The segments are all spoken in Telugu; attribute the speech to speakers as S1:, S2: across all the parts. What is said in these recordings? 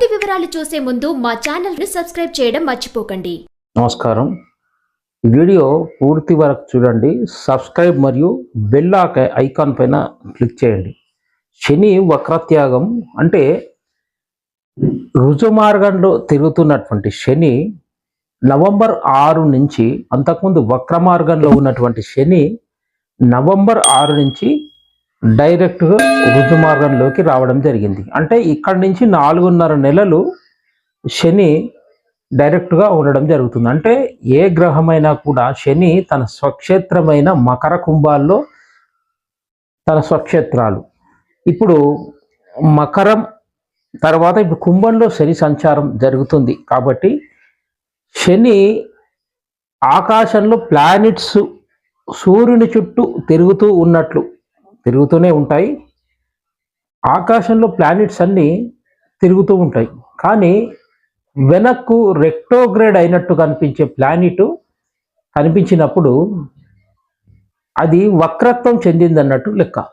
S1: పూర్తి వివరాలు చూసే ముందు మా ఛానల్ ని సబ్స్క్రైబ్ చేయడం మర్చిపోకండి.
S2: నమస్కారం. వీడియో పూర్తి వరకు చూడండి. సబ్స్క్రైబ్ మరియు బెల్ ఐకాన్ పైన క్లిక్ చేయండి. శని వక్రత్యాగం అంటే రుజుమార్గంలో తిరుగుతున్నటువంటి శని నవంబర్ 6 నుంచి, అంతకుముందు వక్ర మార్గంలో ఉన్నటువంటి శని నవంబర్ 6 నుంచి డైరెక్ట్గా రుజు మార్గంలోకి రావడం జరిగింది. అంటే ఇక్కడి నుంచి 4.5 నెలలు శని డైరెక్ట్గా ఉండడం జరుగుతుంది. అంటే ఏ గ్రహమైనా కూడా శని తన స్వక్షేత్రమైన మకర కుంభాల్లో తన స్వక్షేత్రాలు, ఇప్పుడు మకరం తర్వాత ఇప్పుడు కుంభంలో శని సంచారం జరుగుతుంది. కాబట్టి శని ఆకాశంలో ప్లానెట్స్ సూర్యుని చుట్టూ తిరుగుతూనే ఉంటాయి. ఆకాశంలో ప్లానెట్స్ అన్నీ తిరుగుతూ ఉంటాయి. కానీ వెనక్కు రెక్టోగ్రేడ్ అయినట్టు కనిపించే ప్లానెట్ కనిపించినప్పుడు అది వక్రత్వం చెందిందన్నట్టు లెక్క.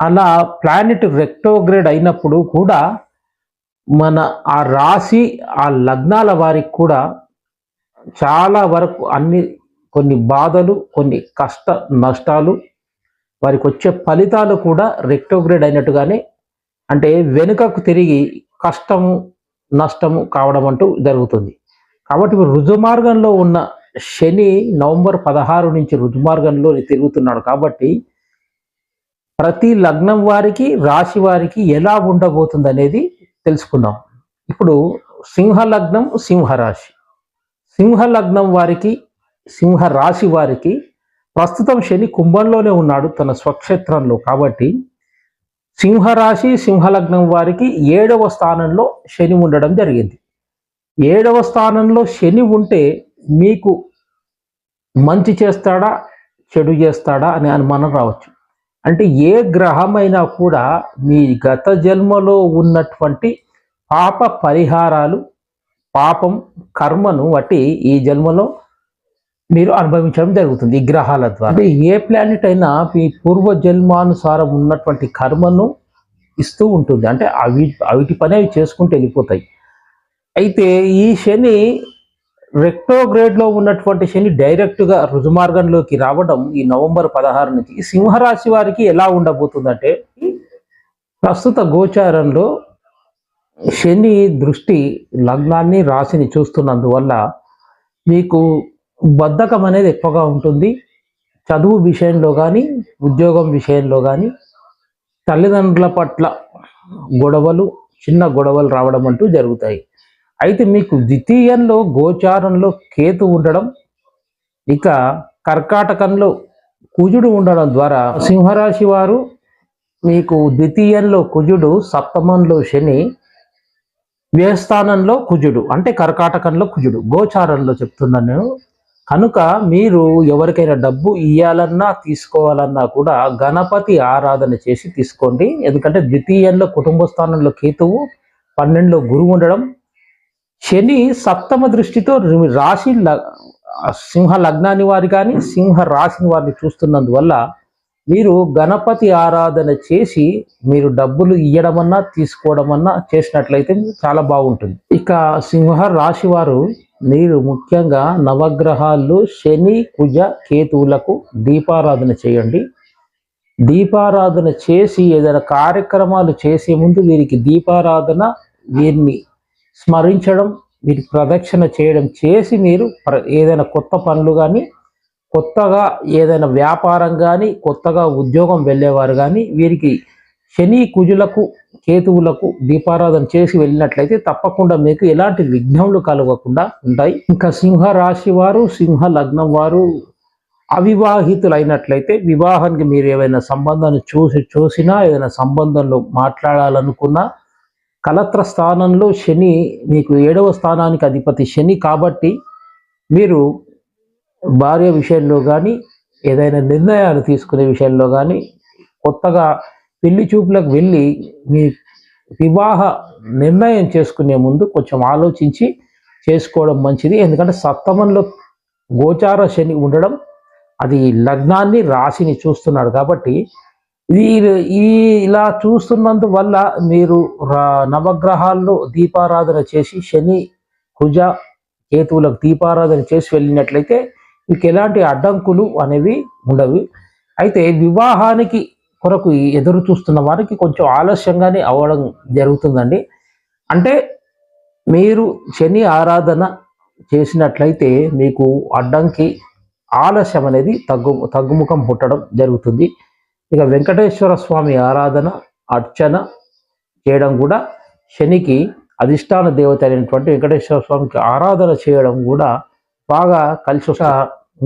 S2: అలా ప్లానెట్ రెక్టోగ్రేడ్ అయినప్పుడు కూడా మన ఆ రాశి ఆ లగ్నాల వారికి కూడా చాలా వరకు కొన్ని బాధలు, కొన్ని కష్ట నష్టాలు, వారికి వచ్చే ఫలితాలు కూడా రెక్టోగ్రేడ్ అయినట్టుగానే, అంటే వెనుకకు తిరిగి కష్టము నష్టము కావడం అంటూ జరుగుతుంది. కాబట్టి రుజుమార్గంలో ఉన్న శని నవంబర్ 16 నుంచి రుజుమార్గంలో తిరుగుతున్నాడు. కాబట్టి ప్రతి లగ్నం వారికి, రాశి వారికి ఎలా ఉండబోతుంది అనేది తెలుసుకుందాం. ఇప్పుడు సింహ లగ్నం, సింహరాశి. సింహ లగ్నం వారికి, సింహ రాశి వారికి ప్రస్తుతం శని కుంభంలోనే ఉన్నాడు తన స్వక్షేత్రంలో. కాబట్టి సింహరాశి, సింహలగ్నం వారికి 7వ స్థానంలో శని ఉండడం జరిగింది. 7వ స్థానంలో శని ఉంటే మీకు మంచి చేస్తాడా, చెడు చేస్తాడా అనే అనుమానం రావచ్చు. అంటే ఏ గ్రహమైనా కూడా మీ గత జన్మలో ఉన్నటువంటి పాప పరిహారాలు, పాపం కర్మను బట్టి ఈ జన్మలో మీరు అనుభవించడం జరుగుతుంది ఈ గ్రహాల ద్వారా. అంటే ఏ ప్లానెట్ అయినా మీ పూర్వ జన్మానుసారం ఉన్నటువంటి కర్మను ఇస్తూ ఉంటుంది. అంటే అవిటి పని అవి చేసుకుంటూ వెళ్ళిపోతాయి. అయితే ఈ శని రెక్టోగ్రేడ్లో ఉన్నటువంటి శని డైరెక్ట్గా రుజుమార్గంలోకి రావడం ఈ నవంబర్ 16 నుంచి ఈ సింహరాశి వారికి ఎలా ఉండబోతుందంటే, ప్రస్తుత గోచారంలో శని దృష్టి లగ్నాన్ని, రాశిని చూస్తున్నందువల్ల మీకు బద్ధకం అనేది ఎక్కువగా ఉంటుంది. చదువు విషయంలో కానీ, ఉద్యోగం విషయంలో కానీ, తల్లిదండ్రుల పట్ల గొడవలు, చిన్న గొడవలు రావడం అంటూ జరుగుతాయి. అయితే మీకు ద్వితీయంలో గోచారంలో కేతు ఉండడం, ఇక కర్కాటకంలో కుజుడు ఉండడం ద్వారా సింహరాశి వారు మీకు ద్వితీయంలో కుజుడు, సప్తమంలో శని, వ్యయస్థానంలో కుజుడు, అంటే కర్కాటకంలో కుజుడు, గోచారంలో చెప్తున్నాను నేను. కనుక మీరు ఎవరికైనా డబ్బు ఇవ్వాలన్నా తీసుకోవాలన్నా కూడా గణపతి ఆరాధన చేసి తీసుకోండి. ఎందుకంటే ద్వితీయంలో కుటుంబ స్థానంలో కేతువు, 12లో గురువు ఉండడం, శని సప్తమ దృష్టితో రాశి సింహ లగ్నాన్ని వారి కానీ, సింహ రాశిని వారిని చూస్తున్నందువల్ల మీరు గణపతి ఆరాధన చేసి మీరు డబ్బులు ఇవ్వడమన్నా తీసుకోవడమన్నా చేసినట్లయితే చాలా బాగుంటుంది. ఇక సింహ రాశి వారు మీరు ముఖ్యంగా నవగ్రహాల్లో శని, కుజ, కేతువులకు దీపారాధన చేయండి. దీపారాధన చేసి ఏదైనా కార్యక్రమాలు చేసే ముందు వీరికి దీపారాధన, వీరిని స్మరించడం, వీరికి ప్రదక్షిణ చేయడం చేసి మీరు ఏదైనా కొత్త పనులు కానీ, కొత్తగా ఏదైనా వ్యాపారం కానీ, కొత్తగా ఉద్యోగం వెళ్ళేవారు కానీ వీరికి శని, కుజులకు, కేతువులకు దీపారాధన చేసి వెళ్ళినట్లయితే తప్పకుండా మీకు ఎలాంటి విఘ్నములు కలగకుండా ఉంటాయి. ఇంకా సింహ రాశి వారు, సింహ లగ్నం వారు అవివాహితులైనట్లయితే వివాహానికి మీరు ఏవైనా సంబంధాన్ని చూసినా, ఏదైనా సంబంధంలో మాట్లాడాలనుకున్నా, కలత్ర స్థానంలో శని మీకు 7వ స్థానానికి అధిపతి శని. కాబట్టి మీరు భార్య విషయంలో కానీ, ఏదైనా నిర్ణయాలు తీసుకునే విషయంలో కానీ, కొత్తగా పెళ్లి చూపులకు వెళ్ళి మీ వివాహ నిర్ణయం చేసుకునే ముందు కొంచెం ఆలోచించి చేసుకోవడం మంచిది. ఎందుకంటే సప్తమంలో గోచార శని ఉండడం, అది లగ్నాన్ని, రాశిని చూస్తున్నాడు. కాబట్టి ఇది ఈ ఇలా చూస్తున్నందువల్ల మీరు నవగ్రహాల్లో దీపారాధన చేసి శని కుజ కేతువులకు దీపారాధన చేసి వెళ్ళినట్లయితే మీకు ఎలాంటి అడ్డంకులు అనేవి ఉండవు. అయితే వివాహానికి కొరకు ఎదురు చూస్తున్న వారికి కొంచెం ఆలస్యంగానే అవ్వడం జరుగుతుందండి. అంటే మీరు శని ఆరాధన చేసినట్లయితే మీకు అడ్డంకి ఆలస్యం అనేది తగ్గుముఖం పుట్టడం జరుగుతుంది. ఇక వెంకటేశ్వర స్వామి ఆరాధన అర్చన చేయడం కూడా శనికి అధిష్టాన దేవత అయినటువంటి వెంకటేశ్వర స్వామికి ఆరాధన చేయడం కూడా బాగా కలిసి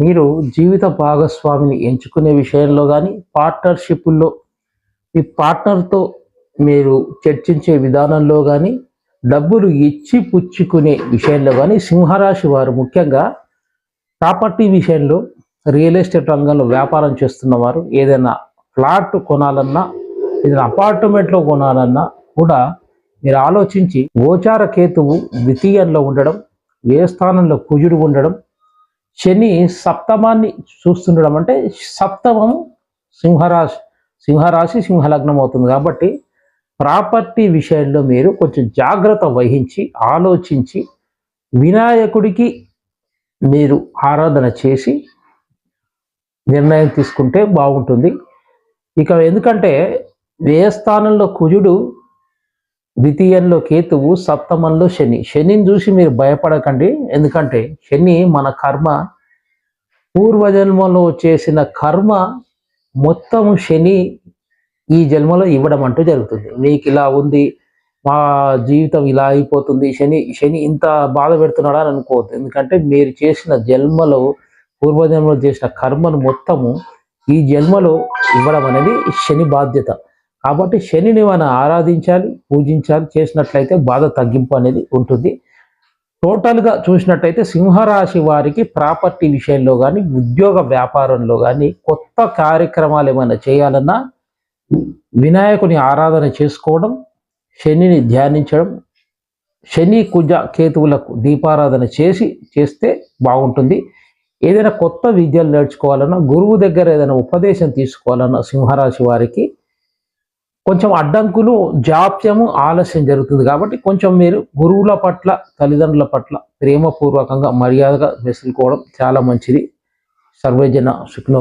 S2: మీరు జీవిత భాగస్వామిని ఎంచుకునే విషయంలో కానీ పార్ట్నర్షిప్లో మీ పార్ట్నర్తో మీరు చర్చించే విధానంలో కానీ డబ్బులు ఇచ్చి పుచ్చుకునే విషయంలో కానీ సింహరాశి వారు ముఖ్యంగా ప్రాపర్టీ విషయంలో రియల్ ఎస్టేట్ రంగంలో వ్యాపారం చేస్తున్న వారు ఏదైనా ఫ్లాట్ కొనాలన్నా ఏదైనా అపార్ట్మెంట్లో కొనాలన్నా కూడా మీరు ఆలోచించి గోచార కేతువు ద్వితీయంలో ఉండడం, వ్యయ స్థానంలో కుజుడు ఉండడం, శని సప్తమాన్ని చూస్తుండడం అంటే సప్తమం సింహరాశి సింహలగ్నం అవుతుంది. కాబట్టి ప్రాపర్టీ విషయంలో మీరు కొంచెం జాగ్రత్త వహించి ఆలోచించి వినాయకుడికి మీరు ఆరాధన చేసి నిర్ణయం తీసుకుంటే బాగుంటుంది. ఇక ఎందుకంటే వ్యయస్థానంలో కుజుడు, ద్వితీయంలో కేతువు, సప్తమంలో శనిని చూసి మీరు భయపడకండి. ఎందుకంటే శని మన కర్మ, పూర్వజన్మలో చేసిన కర్మ మొత్తం శని ఈ జన్మలో ఇవ్వడం అంటూ జరుగుతుంది. మీకు ఇలా ఉంది, మా జీవితం ఇలా అయిపోతుంది, శని ఇంత బాధ పెడుతున్నాడా అని అనుకోవద్దు. ఎందుకంటే మీరు చేసిన జన్మలో పూర్వజన్మలో చేసిన కర్మను మొత్తము ఈ జన్మలో ఇవ్వడం అనేది శని బాధ్యత. కాబట్టి శనిని మనం ఆరాధించాలి, పూజించాలి. చేసినట్లయితే బాధ తగ్గింపు అనేది ఉంటుంది. టోటల్గా చూసినట్టయితే సింహరాశి వారికి ప్రాపర్టీ విషయంలో కానీ ఉద్యోగ వ్యాపారంలో కానీ కొత్త కార్యక్రమాలు ఏమైనా చేయాలన్నా వినాయకుని ఆరాధన చేసుకోవడం, శనిని ధ్యానించడం, శని కుజ కేతువులకు దీపారాధన చేస్తే బాగుంటుంది. ఏదైనా కొత్త విద్యలు నేర్చుకోవాలన్నా, గురువు దగ్గర ఏదైనా ఉపదేశం తీసుకోవాలన్నా సింహరాశి వారికి కొంచెం అడ్డంకులు, జాప్యము, ఆలస్యం జరుగుతుంది. కాబట్టి కొంచెం మీరు గురువుల పట్ల, తల్లిదండ్రుల పట్ల ప్రేమపూర్వకంగా మర్యాదగా మెసులుకోవడం చాలా మంచిది. సర్వజన సుఖినో